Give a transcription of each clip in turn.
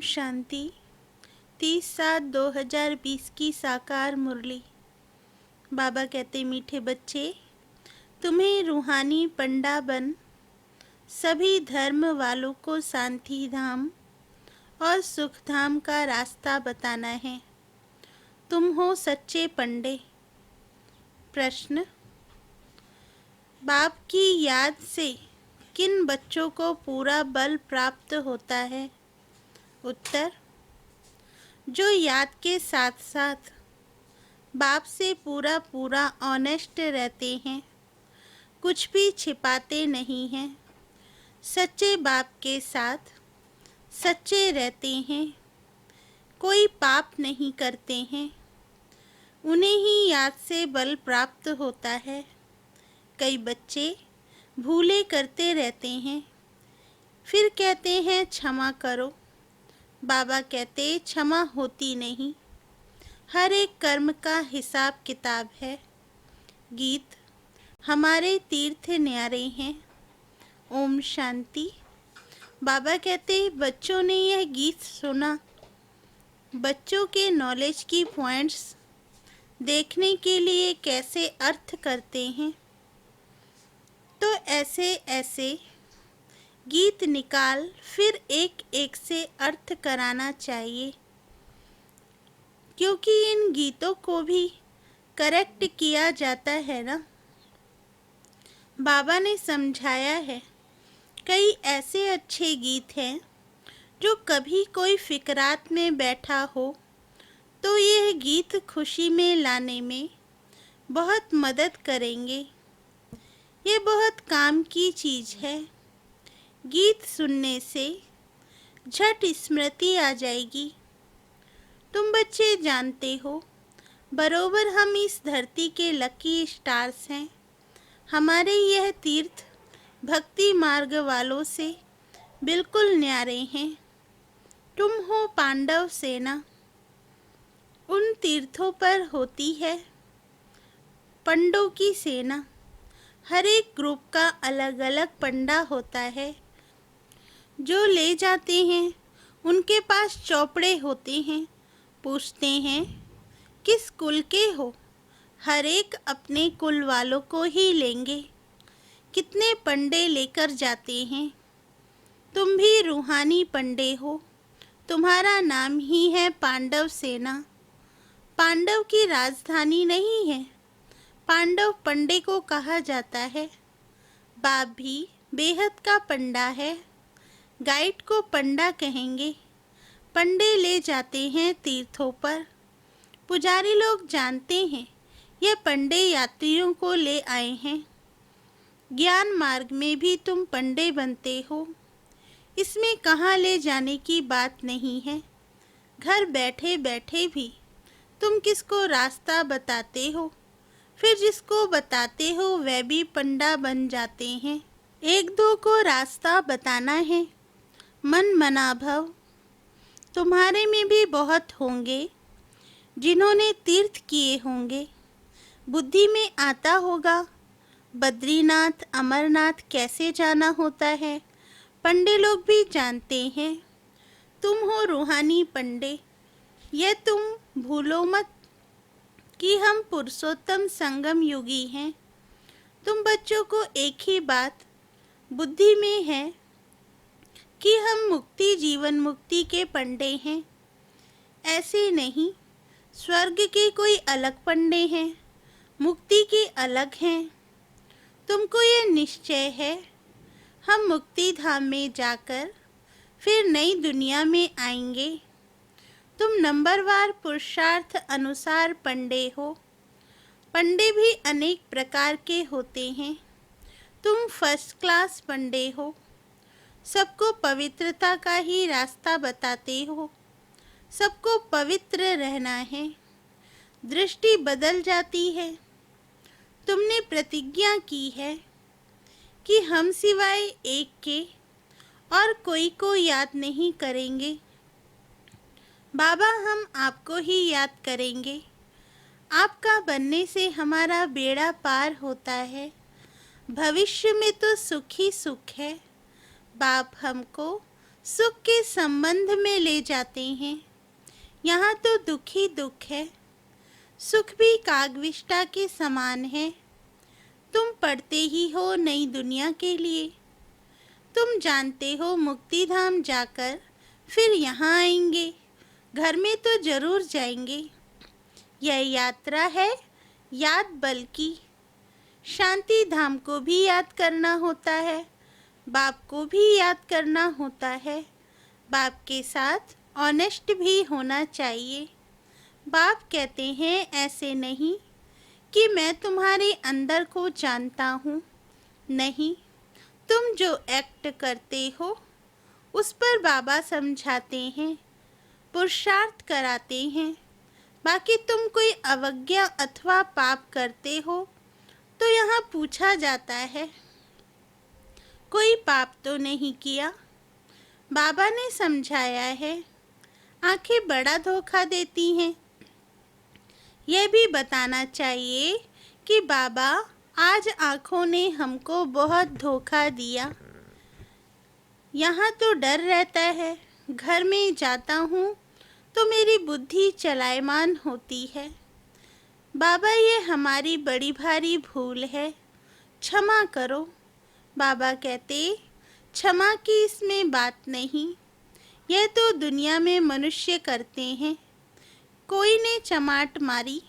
शांति। 30/7/2020 की साकार मुरली। बाबा कहते, मीठे बच्चे, तुम्हें रूहानी पंडा बन सभी धर्म वालों को शांति धाम और सुख धाम का रास्ता बताना है। तुम हो सच्चे पंडे। प्रश्न, बाप की याद से किन बच्चों को पूरा बल प्राप्त होता है? उत्तर, जो याद के साथ साथ बाप से पूरा ऑनेस्ट रहते हैं, कुछ भी छिपाते नहीं हैं, सच्चे बाप के साथ सच्चे रहते हैं, कोई पाप नहीं करते हैं, उन्हें ही याद से बल प्राप्त होता है। कई बच्चे भूले करते रहते हैं, फिर कहते हैं क्षमा करो। बाबा कहते, क्षमा होती नहीं, हर एक कर्म का हिसाब किताब है। गीत, हमारे तीर्थ न्यारे हैं। ओम शांति। बाबा कहते, बच्चों ने यह गीत सुना। बच्चों के नॉलेज की पॉइंट्स देखने के लिए कैसे अर्थ करते हैं, तो ऐसे ऐसे गीत निकाल फिर एक एक से अर्थ कराना चाहिए, क्योंकि इन गीतों को भी करेक्ट किया जाता है ना। बाबा ने समझाया है, कई ऐसे अच्छे गीत हैं जो कभी कोई फिक्रात में बैठा हो तो यह गीत खुशी में लाने में बहुत मदद करेंगे। ये बहुत काम की चीज़ है। गीत सुनने से झट स्मृति आ जाएगी। तुम बच्चे जानते हो, बरोबर हम इस धरती के लकी स्टार्स हैं। हमारे यह तीर्थ भक्ति मार्ग वालों से बिल्कुल न्यारे हैं। तुम हो पांडव सेना। उन तीर्थों पर होती है पंडों की सेना। हर एक ग्रुप का अलग अलग पंडा होता है जो ले जाते हैं। उनके पास चौपड़े होते हैं। पूछते हैं किस कुल के हो, हर एक अपने कुल वालों को ही लेंगे। कितने पंडे लेकर जाते हैं। तुम भी रूहानी पंडे हो। तुम्हारा नाम ही है पांडव सेना। पांडव की राजधानी नहीं है, पांडव पंडे को कहा जाता है। बाप भी बेहद का पंडा है। गाइड को पंडा कहेंगे। पंडे ले जाते हैं तीर्थों पर। पुजारी लोग जानते हैं ये पंडे यात्रियों को ले आए हैं। ज्ञान मार्ग में भी तुम पंडे बनते हो। इसमें कहाँ ले जाने की बात नहीं है। घर बैठे बैठे भी तुम किसको रास्ता बताते हो, फिर जिसको बताते हो वह भी पंडा बन जाते हैं। एक दो को रास्ता बताना है। मन मना भव। तुम्हारे में भी बहुत होंगे जिन्होंने तीर्थ किए होंगे। बुद्धि में आता होगा बद्रीनाथ अमरनाथ कैसे जाना होता है। पंडे लोग भी जानते हैं। तुम हो रूहानी पंडे। यह तुम भूलो मत कि हम पुरुषोत्तम संगम युगी हैं। तुम बच्चों को एक ही बात बुद्धि में है कि हम मुक्ति जीवन मुक्ति के पंडे हैं। ऐसे नहीं, स्वर्ग के कोई अलग पंडे हैं, मुक्ति के अलग हैं। तुमको ये निश्चय है हम मुक्ति धाम में जाकर फिर नई दुनिया में आएंगे। तुम नंबरवार पुरुषार्थ अनुसार पंडे हो। पंडे भी अनेक प्रकार के होते हैं। तुम फर्स्ट क्लास पंडे हो। सबको पवित्रता का ही रास्ता बताते हो। सबको पवित्र रहना है। दृष्टि बदल जाती है। तुमने प्रतिज्ञा की है कि हम सिवाय एक के और कोई को याद नहीं करेंगे। बाबा हम आपको ही याद करेंगे। आपका बनने से हमारा बेड़ा पार होता है। भविष्य में तो सुख ही सुख है। बाप हमको सुख के संबंध में ले जाते हैं। यहाँ तो दुख ही दुख है। सुख भी कागविष्टा के समान है। तुम पढ़ते ही हो नई दुनिया के लिए। तुम जानते हो मुक्ति धाम जाकर फिर यहाँ आएंगे, घर में तो जरूर जाएंगे। यह यात्रा है याद बल की। शांति धाम को भी याद करना होता है, बाप को भी याद करना होता है। बाप के साथ ऑनेस्ट भी होना चाहिए। बाप कहते हैं ऐसे नहीं कि मैं तुम्हारे अंदर को जानता हूँ। नहीं, तुम जो एक्ट करते हो उस पर बाबा समझाते हैं, पुरुषार्थ कराते हैं। बाकी तुम कोई अवज्ञा अथवा पाप करते हो तो यहाँ पूछा जाता है, कोई पाप तो नहीं किया। बाबा ने समझाया है। आंखें बड़ा धोखा देती हैं। यह भी बताना चाहिए कि बाबा आज आँखों ने हमको बहुत धोखा दिया। यहाँ तो डर रहता है। घर में जाता हूँ तो मेरी बुद्धि चलायमान होती है। बाबा ये हमारी बड़ी भारी भूल है, क्षमा करो। बाबा कहते क्षमा की इसमें बात नहीं, यह तो दुनिया में मनुष्य करते हैं। कोई ने चमाट मारी,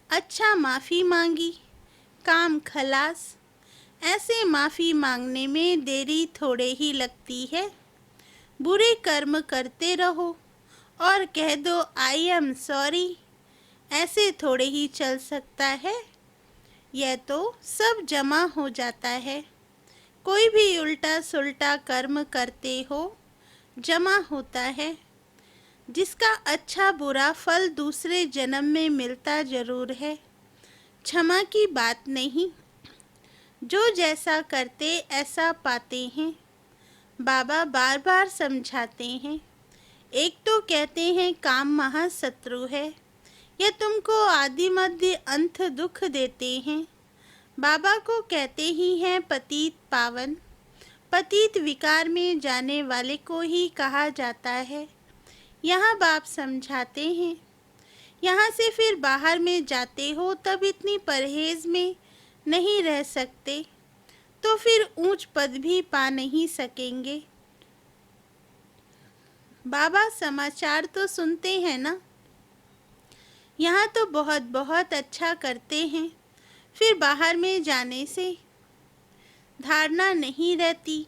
अच्छा माफ़ी मांगी, काम खलास। ऐसे माफ़ी मांगने में देरी थोड़े ही लगती है। बुरे कर्म करते रहो और कह दो आई एम सॉरी, ऐसे थोड़े ही चल सकता है। यह तो सब जमा हो जाता है। कोई भी उल्टा सुल्टा कर्म करते हो जमा होता है, जिसका अच्छा बुरा फल दूसरे जन्म में मिलता जरूर है। क्षमा की बात नहीं, जो जैसा करते ऐसा पाते हैं। बाबा बार बार समझाते हैं। एक तो कहते हैं काम महाशत्रु है, यह तुमको आदि मध्य अंत दुख देते हैं। बाबा को कहते ही हैं पतित पावन। पतित विकार में जाने वाले को ही कहा जाता है। यहाँ बाप समझाते हैं। यहाँ से फिर बाहर में जाते हो तब इतनी परहेज में नहीं रह सकते, तो फिर ऊंच पद भी पा नहीं सकेंगे। बाबा समाचार तो सुनते हैं ना। यहाँ तो बहुत बहुत अच्छा करते हैं, फिर बाहर में जाने से धारणा नहीं रहती।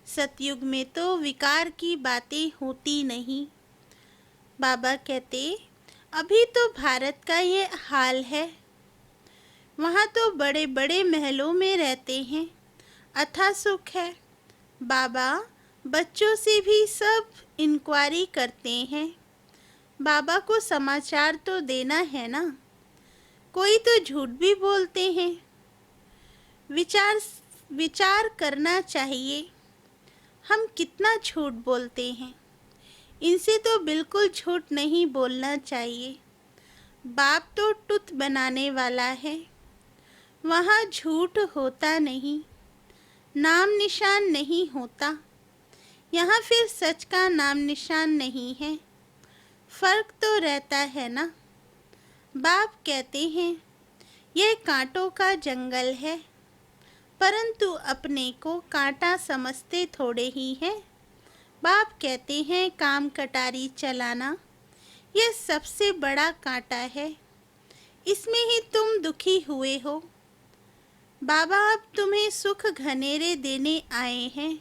सतयुग में तो विकार की बातें होती नहीं। बाबा कहते अभी तो भारत का ये हाल है। वहाँ तो बड़े बड़े महलों में रहते हैं, अथा सुख है। बाबा बच्चों से भी सब इंक्वायरी करते हैं। बाबा को समाचार तो देना है ना। कोई तो झूठ भी बोलते हैं। विचार करना चाहिए, हम कितना झूठ बोलते हैं। इनसे तो बिल्कुल झूठ नहीं बोलना चाहिए। बाप तो टुत बनाने वाला है, वहाँ झूठ होता नहीं, नाम निशान नहीं होता। यहाँ फिर सच का नाम निशान नहीं है। फर्क तो रहता है ना। बाप कहते हैं यह कांटों का जंगल है, परंतु अपने को कांटा समझते थोड़े ही हैं। बाप कहते हैं काम कटारी चलाना यह सबसे बड़ा कांटा है, इसमें ही तुम दुखी हुए हो। बाबा अब तुम्हें सुख घनेरे देने आए हैं।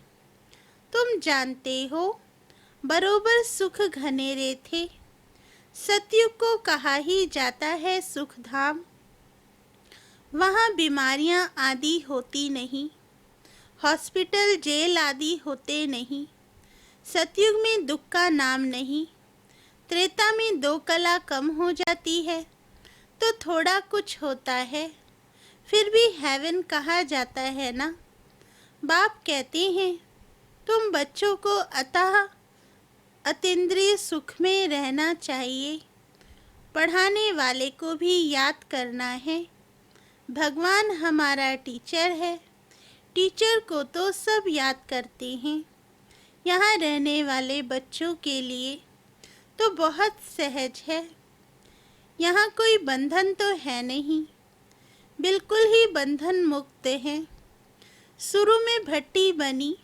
तुम जानते हो बरोबर सुख घनेरे थे। सतयुग को कहा ही जाता है सुख धाम। वहाँ बीमारियाँ आदि होती नहीं, हॉस्पिटल जेल आदि होते नहीं। सतयुग में दुख का नाम नहीं। त्रेता में 2 कला कम हो जाती है तो थोड़ा कुछ होता है, फिर भी हेवन कहा जाता है ना। बाप कहते हैं तुम बच्चों को अतः अतीन्द्रिय सुख में रहना चाहिए। पढ़ाने वाले को भी याद करना है। भगवान हमारा टीचर है। टीचर को तो सब याद करते हैं। यहाँ रहने वाले बच्चों के लिए तो बहुत सहज है। यहाँ कोई बंधन तो है नहीं, बिल्कुल ही बंधन मुक्त है। शुरू में भट्टी बनी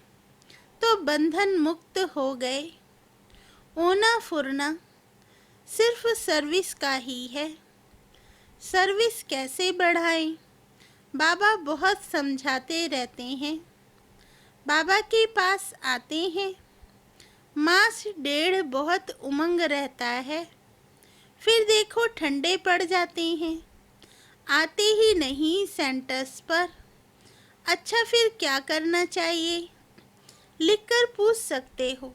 तो बंधन मुक्त हो गए। ओना फुरना सिर्फ सर्विस का ही है। सर्विस कैसे बढ़ाएं? बाबा बहुत समझाते रहते हैं। बाबा के पास आते हैं, मास डेढ़ बहुत उमंग रहता है, फिर देखो ठंडे पड़ जाते हैं, आते ही नहीं सेंटर्स पर। अच्छा फिर क्या करना चाहिए? लिखकर पूछ सकते हो,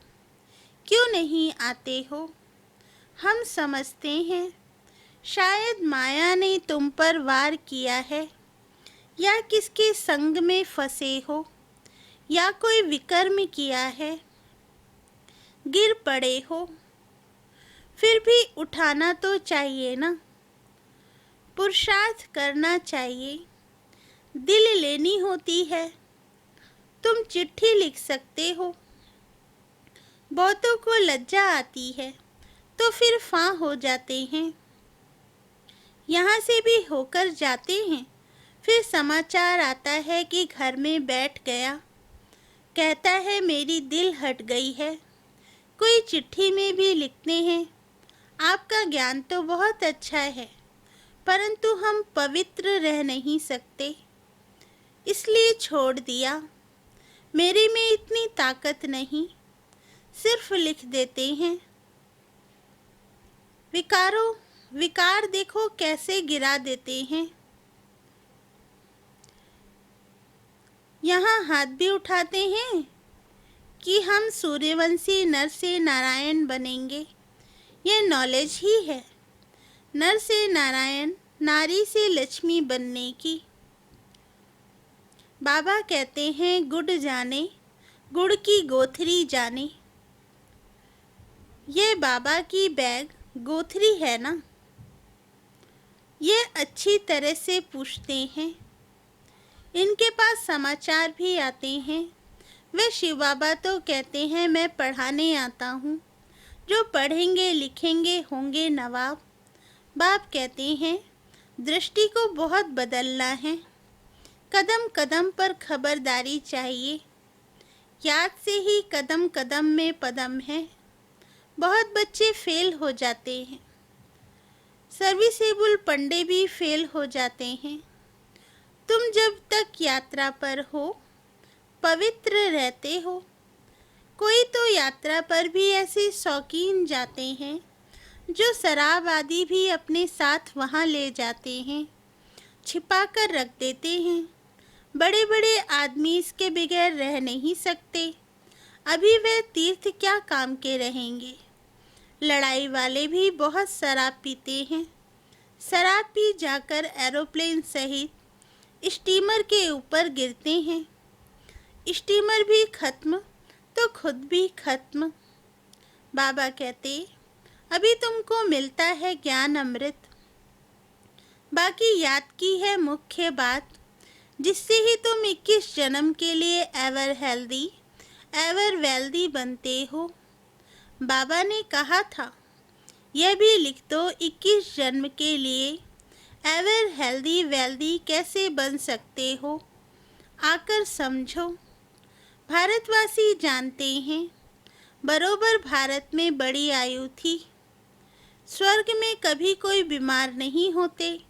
क्यों नहीं आते हो? हम समझते हैं शायद माया ने तुम पर वार किया है, या किसके संग में फंसे हो, या कोई विकर्म किया है, गिर पड़े हो। फिर भी उठाना तो चाहिए ना, पुरुषार्थ करना चाहिए, दिल लेनी होती है। तुम चिट्ठी लिख सकते हो। बहुतों को लज्जा आती है तो फिर फां हो जाते हैं। यहाँ से भी होकर जाते हैं, फिर समाचार आता है कि घर में बैठ गया, कहता है मेरी दिल हट गई है। कोई चिट्ठी में भी लिखते हैं, आपका ज्ञान तो बहुत अच्छा है, परंतु हम पवित्र रह नहीं सकते, इसलिए छोड़ दिया। मेरे में इतनी ताकत नहीं, सिर्फ लिख देते हैं। विकार देखो कैसे गिरा देते हैं। यहाँ हाथ भी उठाते हैं कि हम सूर्यवंशी नर से नारायण बनेंगे। ये नॉलेज ही है, नर से नारायण, नारी से लक्ष्मी बनने की। बाबा कहते हैं गुड़ जाने, गुड़ की गोथरी जाने। ये बाबा की बैग गोथरी है ना। ये अच्छी तरह से पूछते हैं। इनके पास समाचार भी आते हैं। वे शिव बाबा तो कहते हैं मैं पढ़ाने आता हूँ, जो पढ़ेंगे लिखेंगे होंगे नवाब। बाप कहते हैं दृष्टि को बहुत बदलना है, कदम कदम पर खबरदारी चाहिए। याद से ही कदम कदम में पदम है। बहुत बच्चे फेल हो जाते हैं, सर्विसेबल पंडे भी फेल हो जाते हैं। तुम जब तक यात्रा पर हो, पवित्र रहते हो। कोई तो यात्रा पर भी ऐसे शौकीन जाते हैं जो शराब आदि भी अपने साथ वहाँ ले जाते हैं, छिपा कर रख देते हैं। बड़े बड़े आदमी इसके बगैर रह नहीं सकते। अभी वे तीर्थ क्या काम के रहेंगे। लड़ाई वाले भी बहुत शराब पीते हैं। शराब पी जाकर एरोप्लेन सहित स्टीमर के ऊपर गिरते हैं। स्टीमर भी खत्म तो खुद भी खत्म। बाबा कहते अभी तुमको मिलता है ज्ञान अमृत, बाकी याद की है मुख्य बात, जिससे ही तुम 21 जन्म के लिए एवर हेल्दी एवर वेल्दी बनते हो। बाबा ने कहा था यह भी लिख दो 21 जन्म के लिए एवर हेल्दी वेल्दी कैसे बन सकते हो, आकर समझो। भारतवासी जानते हैं बरोबर भारत में बड़ी आयु थी। स्वर्ग में कभी कोई बीमार नहीं होते।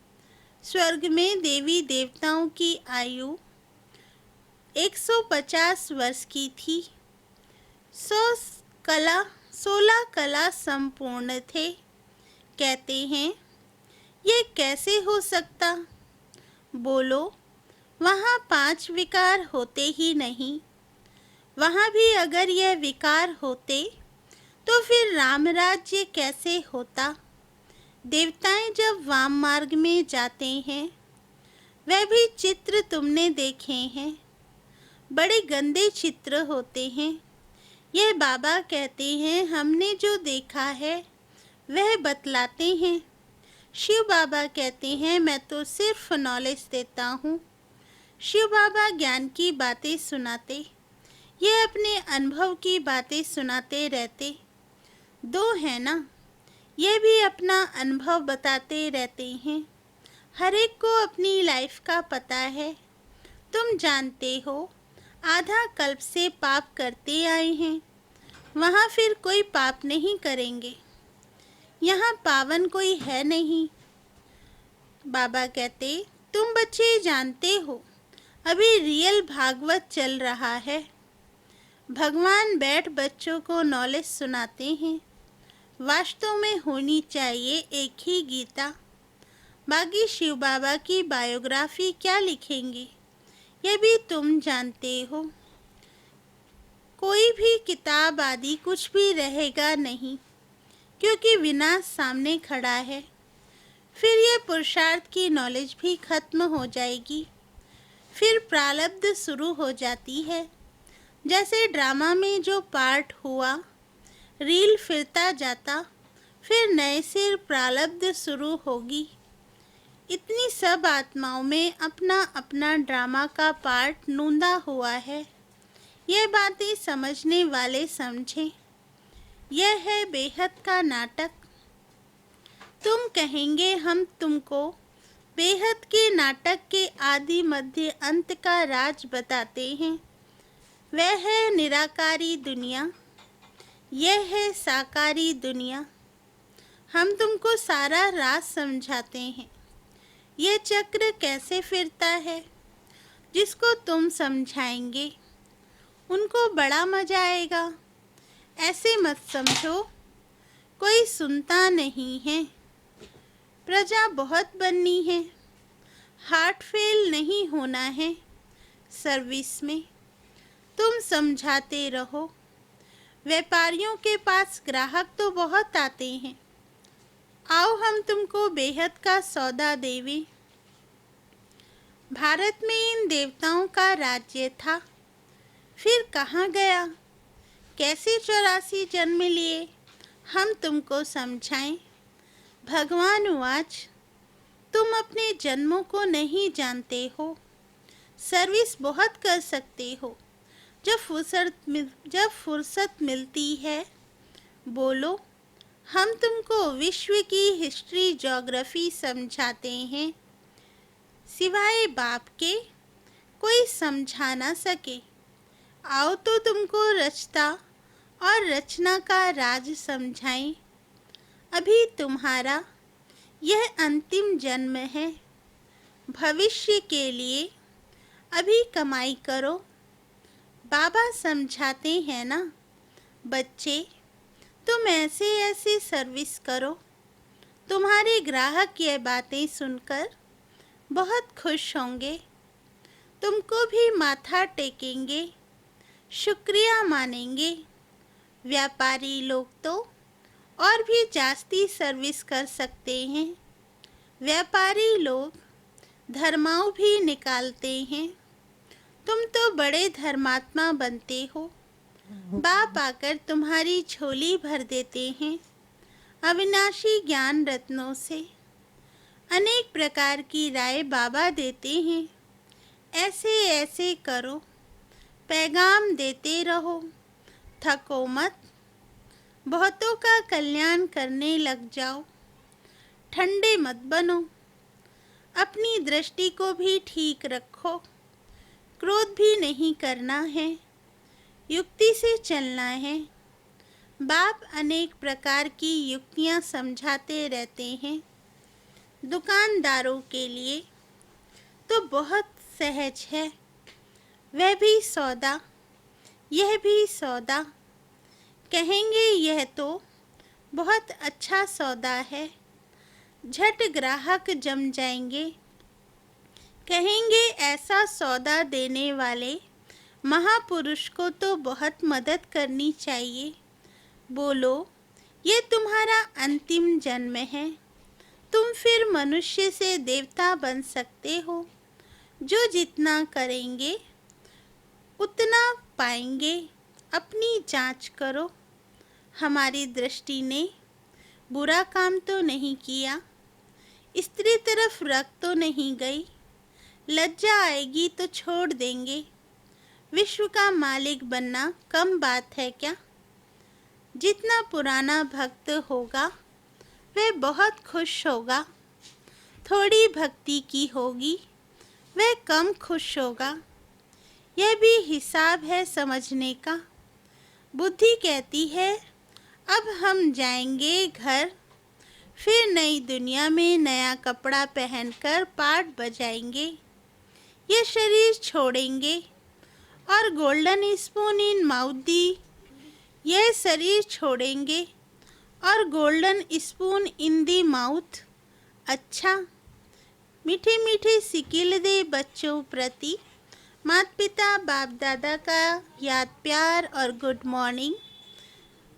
स्वर्ग में देवी देवताओं की आयु 150 वर्ष की थी। 16 कला संपूर्ण थे। कहते हैं ये कैसे हो सकता? बोलो, वहाँ 5 विकार होते ही नहीं। वहाँ भी अगर यह विकार होते तो फिर राम राज्य कैसे होता? देवताएं जब वाम मार्ग में जाते हैं, वह भी चित्र तुमने देखे हैं, बड़े गंदे चित्र होते हैं। यह बाबा कहते हैं हमने जो देखा है वह बतलाते हैं। शिव बाबा कहते हैं मैं तो सिर्फ नॉलेज देता हूँ। शिव बाबा ज्ञान की बातें सुनाते, ये अपने अनुभव की बातें सुनाते रहते। दो है ना, ये भी अपना अनुभव बताते रहते हैं। हर एक को अपनी लाइफ का पता है। तुम जानते हो, आधा कल्प से पाप करते आए हैं, वहाँ फिर कोई पाप नहीं करेंगे। यहाँ पावन कोई है नहीं। बाबा कहते, तुम बच्चे जानते हो, अभी रियल भागवत चल रहा है। भगवान बैठ बच्चों को नॉलेज सुनाते हैं। वास्तव में होनी चाहिए एक ही गीता। बाकी शिव बाबा की बायोग्राफी क्या लिखेंगे, ये भी तुम जानते हो। कोई भी किताब आदि कुछ भी रहेगा नहीं, क्योंकि विनाश सामने खड़ा है। फिर ये पुरुषार्थ की नॉलेज भी खत्म हो जाएगी। फिर प्रारब्ध शुरू हो जाती है। जैसे ड्रामा में जो पार्ट हुआ, रील फिरता जाता, फिर नए से प्रारब्ध शुरू होगी। इतनी सब आत्माओं में अपना अपना ड्रामा का पार्ट नूंदा हुआ है। ये बातें समझने वाले समझें। यह है बेहद का नाटक। तुम कहेंगे हम तुमको बेहद के नाटक के आदि मध्य अंत का राज बताते हैं। वह है निराकारी दुनिया, यह है साकारी दुनिया। हम तुमको सारा राज समझाते हैं। यह चक्र कैसे फिरता है, जिसको तुम समझाएंगे उनको बड़ा मजा आएगा। ऐसे मत समझो कोई सुनता नहीं है। प्रजा बहुत बननी है, हार्ट फेल नहीं होना है। सर्विस में तुम समझाते रहो। व्यापारियों के पास ग्राहक तो बहुत आते हैं। आओ हम तुमको बेहद का सौदा देवे। भारत में इन देवताओं का राज्य था, फिर कहाँ गया, कैसे 84 जन्म लिए, हम तुमको समझाएं। भगवान उवाच, तुम अपने जन्मों को नहीं जानते हो। सर्विस बहुत कर सकते हो। जब फुर्सत मिलती है बोलो। हम तुमको विश्व की हिस्ट्री ज्योग्राफी समझाते हैं। सिवाय बाप के कोई समझा ना सके। आओ तो तुमको रचता और रचना का राज समझाएं। अभी तुम्हारा यह अंतिम जन्म है। भविष्य के लिए अभी कमाई करो। बाबा समझाते हैं ना, बच्चे तुम ऐसे ऐसे सर्विस करो। तुम्हारे ग्राहक ये बातें सुनकर बहुत खुश होंगे। तुमको भी माथा टेकेंगे, शुक्रिया मानेंगे। व्यापारी लोग तो और भी जास्ती सर्विस कर सकते हैं। व्यापारी लोग धर्माओं भी निकालते हैं। तुम तो बड़े धर्मात्मा बनते हो। बाप आकर तुम्हारी झोली भर देते हैं अविनाशी ज्ञान रत्नों से। अनेक प्रकार की राय बाबा देते हैं। ऐसे ऐसे करो, पैगाम देते रहो, थको मत। बहुतों का कल्याण करने लग जाओ, ठंडे मत बनो। अपनी दृष्टि को भी ठीक रखो। क्रोध भी नहीं करना है, युक्ति से चलना है। बाप अनेक प्रकार की युक्तियाँ समझाते रहते हैं। दुकानदारों के लिए तो बहुत सहज है। वह भी सौदा, यह भी सौदा। कहेंगे यह तो बहुत अच्छा सौदा है। झट ग्राहक जम जाएंगे। कहेंगे ऐसा सौदा देने वाले महापुरुष को तो बहुत मदद करनी चाहिए। बोलो, ये तुम्हारा अंतिम जन्म है। तुम फिर मनुष्य से देवता बन सकते हो। जो जितना करेंगे उतना पाएंगे। अपनी जांच करो। हमारी दृष्टि ने बुरा काम तो नहीं किया। स्त्री तरफ रख तो नहीं गई। लज्जा आएगी तो छोड़ देंगे। विश्व का मालिक बनना कम बात है क्या? जितना पुराना भक्त होगा वह बहुत खुश होगा, थोड़ी भक्ति की होगी वह कम खुश होगा। यह भी हिसाब है समझने का। बुद्धि कहती है अब हम जाएंगे घर, फिर नई दुनिया में नया कपड़ा पहनकर पाठ बजाएंगे। ये शरीर छोड़ेंगे और गोल्डन स्पून इन माउथ दी, यह शरीर छोड़ेंगे और golden spoon in the mouth. अच्छा, मीठे मीठे सिकिल दे बच्चों प्रति माता पिता बाप दादा का याद प्यार और गुड मॉर्निंग।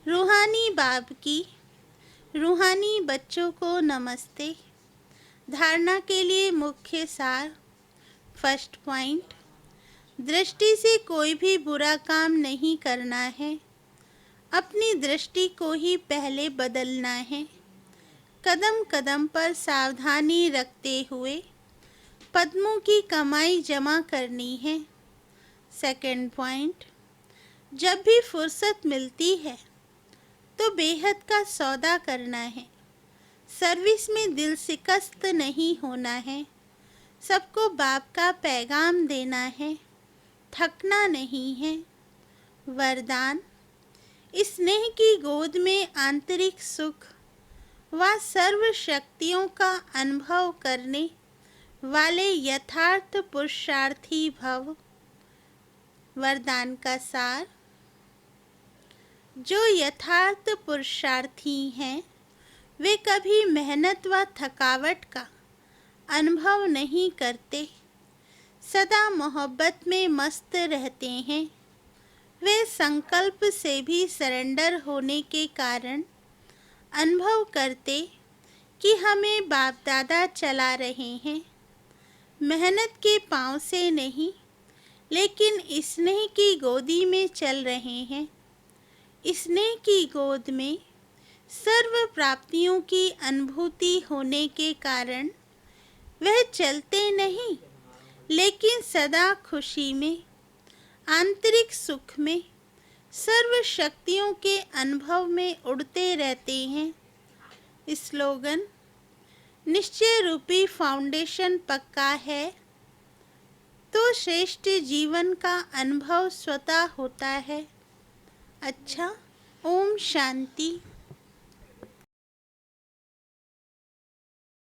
रूहानी बाप की रूहानी बच्चों को नमस्ते। धारणा के लिए मुख्य सार। फर्स्ट पॉइंट, दृष्टि से कोई भी बुरा काम नहीं करना है, अपनी दृष्टि को ही पहले बदलना है। कदम कदम पर सावधानी रखते हुए पद्मों की कमाई जमा करनी है। सेकंड पॉइंट, जब भी फुर्सत मिलती है तो बेहद का सौदा करना है। सर्विस में दिल शिकस्त नहीं होना है, सबको बाप का पैगाम देना है, थकना नहीं है। वरदान, स्नेह की गोद में आंतरिक सुख व सर्व शक्तियों का अनुभव करने वाले यथार्थ पुरुषार्थी भव। वरदान का सार, जो यथार्थ पुरुषार्थी हैं वे कभी मेहनत व थकावट का अनुभव नहीं करते, सदा मोहब्बत में मस्त रहते हैं। वे संकल्प से भी सरेंडर होने के कारण अनुभव करते कि हमें बाप दादा चला रहे हैं, मेहनत के पांव से नहीं लेकिन स्नेह की गोदी में चल रहे हैं। स्नेह की गोद में सर्व प्राप्तियों की अनुभूति होने के कारण वह चलते नहीं लेकिन सदा खुशी में, आंतरिक सुख में, सर्व शक्तियों के अनुभव में उड़ते रहते हैं। स्लोगन, निश्चय रूपी फाउंडेशन पक्का है तो श्रेष्ठ जीवन का अनुभव स्वतः होता है। अच्छा, ओम शांति।